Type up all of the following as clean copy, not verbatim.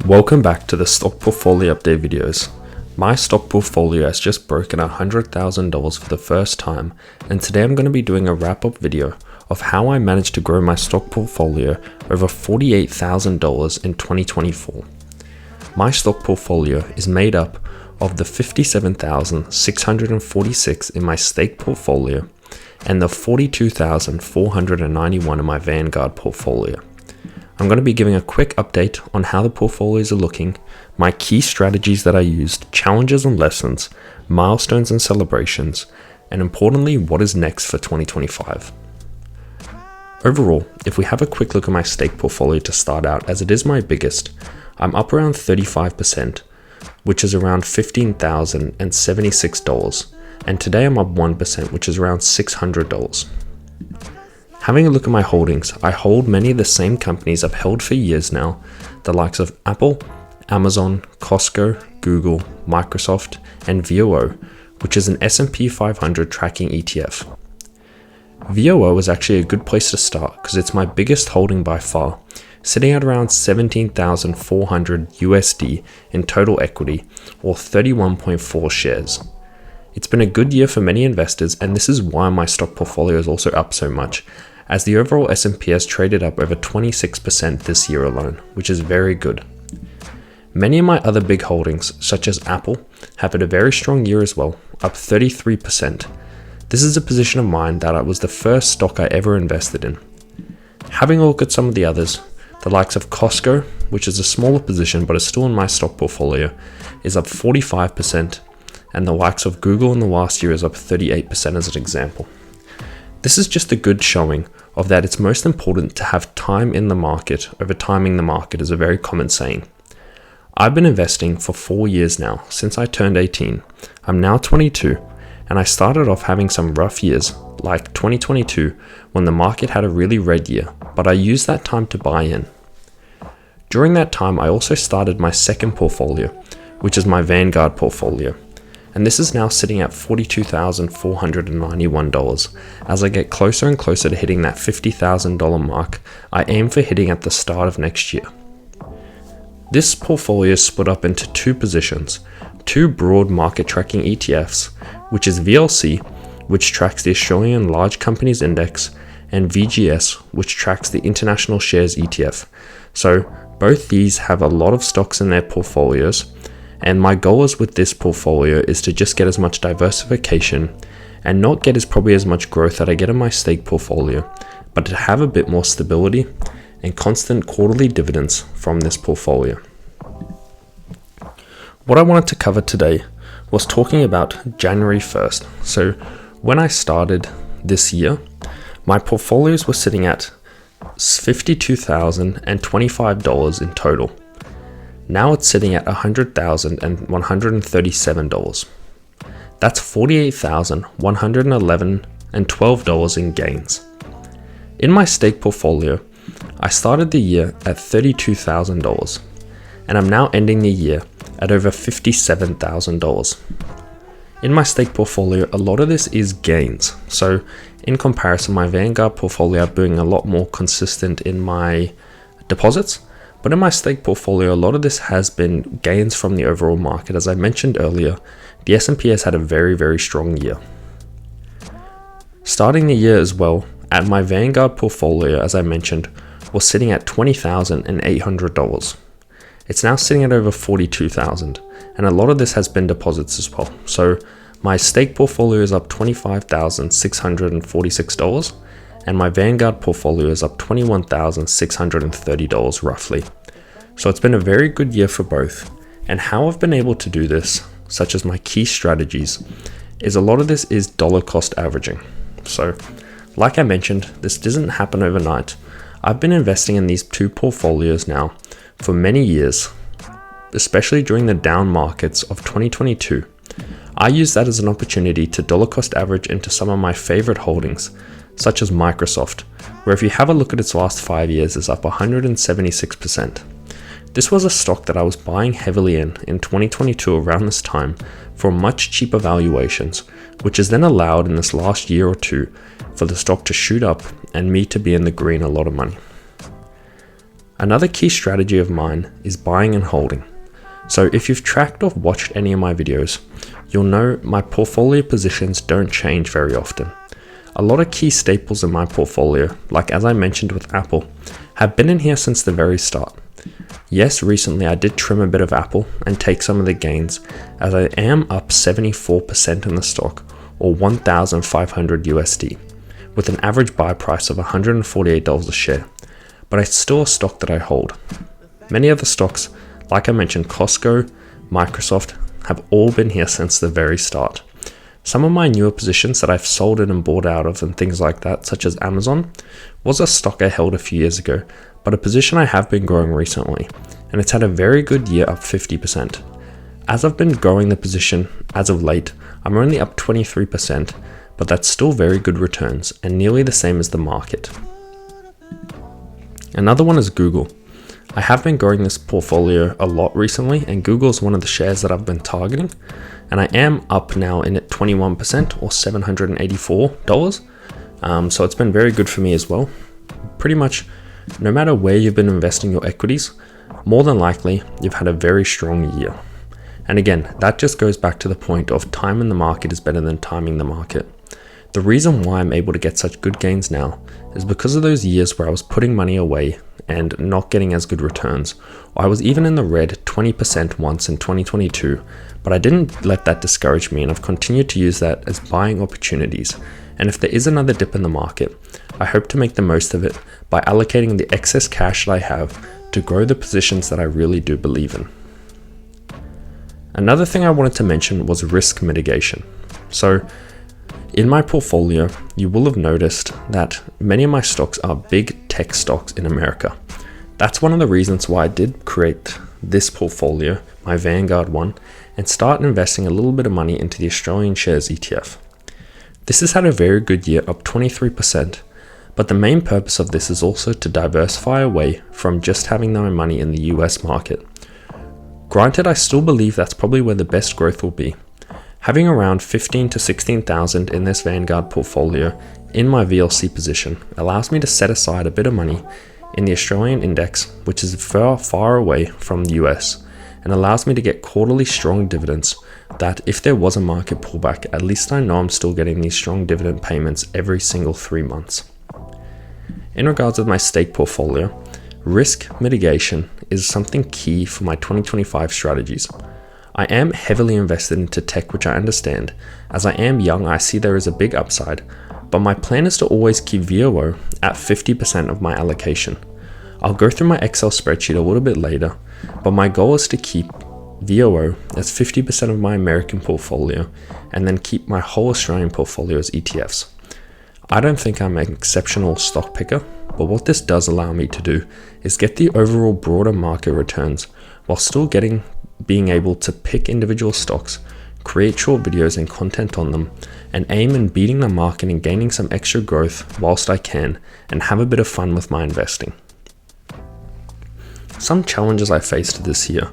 Welcome back to the stock portfolio update videos. My stock portfolio has just broken $100,000 for the first time, and today I'm going to be doing a wrap-up video of how I managed to grow my stock portfolio over $48,000 in 2024. My stock portfolio is made up of the 57,646 in my stake portfolio and the 42,491 in my Vanguard portfolio. I'm going to be giving a quick update on how the portfolios are looking, my key strategies that I used, challenges and lessons, milestones and celebrations, and importantly, what is next for 2025. Overall, if we have a quick look at my stake portfolio to start out, as it is my biggest, I'm up around 35%, which is around $15,076, and today I'm up 1%, which is around $600. Having a look at my holdings, I hold many of the same companies I've held for years now, the likes of Apple, Amazon, Costco, Google, Microsoft, and VOO, which is an S&P 500 tracking ETF. VOO is actually a good place to start because it's my biggest holding by far, sitting at around $17,400 USD in total equity, or 31.4 shares. It's been a good year for many investors, and this is why my stock portfolio is also up so much, as the overall S&P has traded up over 26% this year alone, which is very good. Many of my other big holdings, such as Apple, have had a very strong year as well, up 33%. This is a position of mine that was the first stock I ever invested in. Having a look at some of the others, the likes of Costco, which is a smaller position but is still in my stock portfolio, is up 45%, and the likes of Google in the last year is up 38% as an example. This is just a good showing of that it's most important to have time in the market over timing the market, is a very common saying. I've been investing for 4 years now, since I turned 18. I'm now 22, and I started off having some rough years, like 2022, when the market had a really red year, but I used that time to buy in. During that time, I also started my second portfolio, which is my Vanguard portfolio. And this is now sitting at $42,491. As I get closer and closer to hitting that $50,000 mark, I aim for hitting at the start of next year. This portfolio is split up into two positions, two broad market tracking ETFs, which is VLC, which tracks the Australian Large Companies Index, and VGS, which tracks the International Shares ETF. So both these have a lot of stocks in their portfolios, and my goal is with this portfolio is to just get as much diversification and not get probably as much growth that I get in my stake portfolio, but to have a bit more stability and constant quarterly dividends from this portfolio. What I wanted to cover today was talking about January 1st. So when I started this year, my portfolios were sitting at $52,025 in total. Now it's sitting at $100,137. That's $48,111.12 in gains. In my stake portfolio, I started the year at $32,000, and I'm now ending the year at over $57,000. In my stake portfolio, a lot of this is gains. So in comparison, my Vanguard portfolio are being a lot more consistent in my deposits. But in my stake portfolio, a lot of this has been gains from the overall market. As I mentioned earlier, the S&P has had a very, very strong year. Starting the year as well, at my Vanguard portfolio, as I mentioned, was sitting at $20,800. It's now sitting at over $42,000, and a lot of this has been deposits as well. So my stake portfolio is up $25,646, and my Vanguard portfolio is up $21,630 roughly. So it's been a very good year for both. And how I've been able to do this, such as my key strategies, is a lot of this is dollar cost averaging. So like I mentioned, this doesn't happen overnight. I've been investing in these two portfolios now for many years, especially during the down markets of 2022. I use that as an opportunity to dollar cost average into some of my favorite holdings, such as Microsoft, where if you have a look at its last 5 years, is up 176%. This was a stock that I was buying heavily in 2022 around this time for much cheaper valuations, which has then allowed in this last year or two for the stock to shoot up and me to be in the green a lot of money. Another key strategy of mine is buying and holding. So if you've tracked or watched any of my videos, you'll know my portfolio positions don't change very often. A lot of key staples in my portfolio, like as I mentioned with Apple, have been in here since the very start. Yes, recently I did trim a bit of Apple and take some of the gains, as I am up 74% in the stock, or 1,500 USD, with an average buy price of $148 a share. But it's still a stock that I hold. Many other stocks, like I mentioned, Costco, Microsoft, have all been here since the very start. Some of my newer positions that I've sold in and bought out of and things like that, such as Amazon, was a stock I held a few years ago, but a position I have been growing recently, and it's had a very good year, up 50%. As I've been growing the position as of late, I'm only up 23%, but that's still very good returns and nearly the same as the market. Another one is Google. I have been growing this portfolio a lot recently, and Google is one of the shares that I've been targeting, and I am up now in it 21% or $784. So it's been very good for me as well. Pretty much no matter where you've been investing your equities, more than likely you've had a very strong year. And again, that just goes back to the point of time in the market is better than timing the market. The reason why I'm able to get such good gains now is because of those years where I was putting money away and not getting as good returns. I was even in the red 20% once in 2022, but I didn't let that discourage me, and I've continued to use that as buying opportunities. And if there is another dip in the market, I hope to make the most of it by allocating the excess cash that I have to grow the positions that I really do believe in. Another thing I wanted to mention was risk mitigation. So in my portfolio, you will have noticed that many of my stocks are big tech stocks in America. That's one of the reasons why I did create this portfolio, my Vanguard one, and start investing a little bit of money into the Australian shares ETF. This has had a very good year, up 23%, but the main purpose of this is also to diversify away from just having my money in the US market. Granted, I still believe that's probably where the best growth will be. Having around 15 to 16,000 in this Vanguard portfolio in my VLC position allows me to set aside a bit of money in the Australian index, which is far away from the US, and allows me to get quarterly strong dividends that if there was a market pullback, at least I know I'm still getting these strong dividend payments every single 3 months. In regards with my stake portfolio, risk mitigation is something key for my 2025 strategies. I am heavily invested into tech, which I understand. As I am young, I see there is a big upside, but my plan is to always keep VOO at 50% of my allocation. I'll go through my Excel spreadsheet a little bit later, but my goal is to keep VOO as 50% of my American portfolio and then keep my whole Australian portfolio as ETFs. I don't think I'm an exceptional stock picker, but what this does allow me to do is get the overall broader market returns while still being able to pick individual stocks, create short videos and content on them, and aim in beating the market and gaining some extra growth whilst I can, and have a bit of fun with my investing. Some challenges I faced this year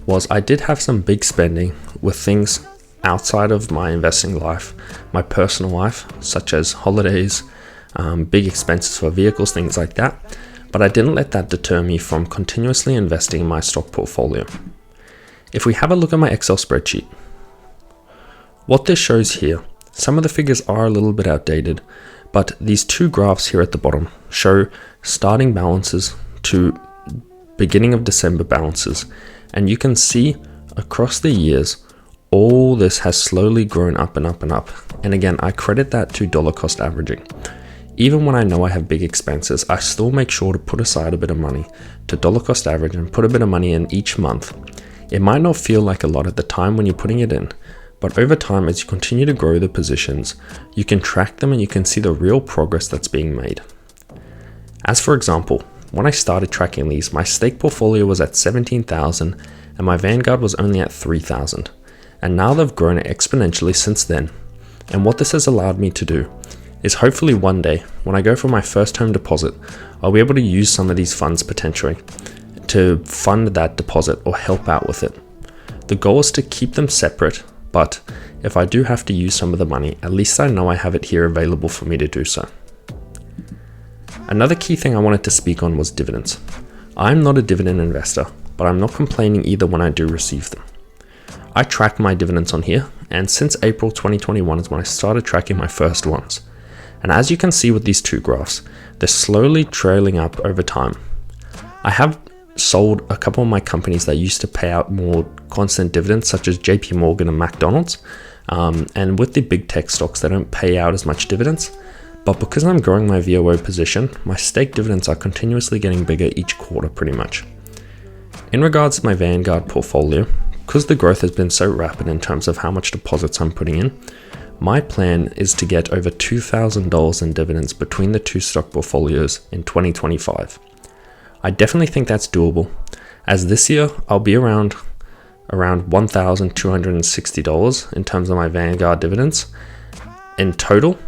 was I did have some big spending with things outside of my investing life, my personal life, such as holidays, big expenses for vehicles, things like that, but I didn't let that deter me from continuously investing in my stock portfolio. If we have a look at my Excel spreadsheet, what this shows here, some of the figures are a little bit outdated, but these two graphs here at the bottom show starting balances to beginning of December balances, and you can see across the years all this has slowly grown up and up and up. And again, I credit that to dollar cost averaging. Even when I know I have big expenses, I still make sure to put aside a bit of money to dollar cost average and put a bit of money in each month. It might not feel like a lot at the time when you're putting it in, but over time, as you continue to grow the positions, you can track them and you can see the real progress that's being made. As for example, when I started tracking these, my stake portfolio was at 17,000 and my Vanguard was only at 3,000. And now they've grown exponentially since then. And what this has allowed me to do is hopefully one day, when I go for my first home deposit, I'll be able to use some of these funds potentially to fund that deposit or help out with it. The goal is to keep them separate, but if I do have to use some of the money, at least I know I have it here available for me to do so. Another key thing I wanted to speak on was dividends. I'm not a dividend investor, but I'm not complaining either when I do receive them. I track my dividends on here, and since April 2021 is when I started tracking my first ones. And as you can see with these two graphs, they're slowly trailing up over time. I have sold a couple of my companies that used to pay out more constant dividends, such as JP Morgan and McDonald's. And with the big tech stocks, they don't pay out as much dividends. But because I'm growing my VOO position, my stake dividends are continuously getting bigger each quarter pretty much. In regards to my Vanguard portfolio, because the growth has been so rapid in terms of how much deposits I'm putting in, my plan is to get over $2,000 in dividends between the two stock portfolios in 2025. I definitely think that's doable, as this year I'll be around $1,260 in terms of my Vanguard dividends in total,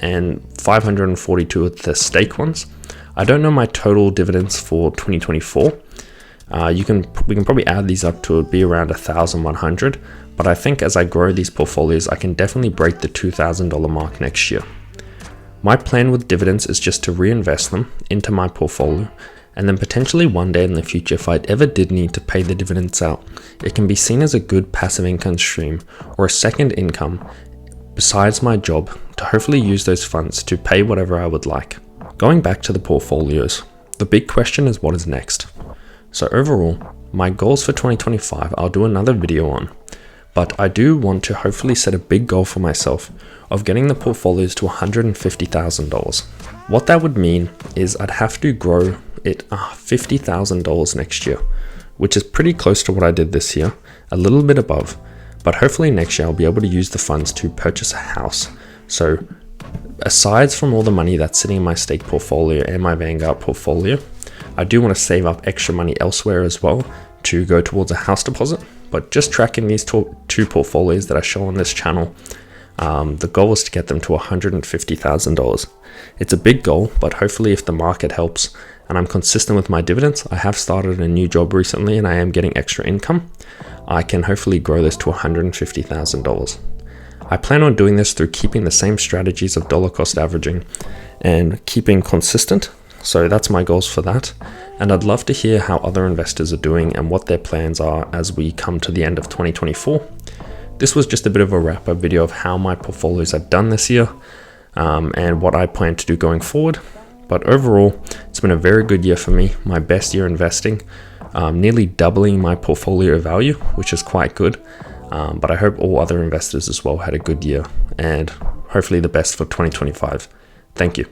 and 542 with the stake ones. I don't know my total dividends for 2024. We can probably add these up to be around 1,100, but I think as I grow these portfolios, I can definitely break the $2,000 mark next year. My plan with dividends is just to reinvest them into my portfolio, and then potentially one day in the future, if I ever did need to pay the dividends out, it can be seen as a good passive income stream or a second income besides my job to hopefully use those funds to pay whatever I would like. Going back to the portfolios, the big question is what is next? So overall, my goals for 2025, I'll do another video on, but I do want to hopefully set a big goal for myself of getting the portfolios to $150,000. What that would mean is I'd have to grow it $50,000 next year, which is pretty close to what I did this year, a little bit above. But hopefully next year I'll be able to use the funds to purchase a house. So aside from all the money that's sitting in my stake portfolio and my Vanguard portfolio, I do want to save up extra money elsewhere as well to go towards a house deposit. But just tracking these two portfolios that I show on this channel, the goal is to get them to $150,000. It's a big goal, but hopefully if the market helps and I'm consistent with my dividends, I have started a new job recently and I am getting extra income, I can hopefully grow this to $150,000. I plan on doing this through keeping the same strategies of dollar cost averaging and keeping consistent. So that's my goals for that. And I'd love to hear how other investors are doing and what their plans are as we come to the end of 2024. This was just a bit of a wrap-up video of how my portfolios have done this year and what I plan to do going forward. But overall, it's been a very good year for me, my best year investing, nearly doubling my portfolio value, which is quite good. But I hope all other investors as well had a good year and hopefully the best for 2025. Thank you.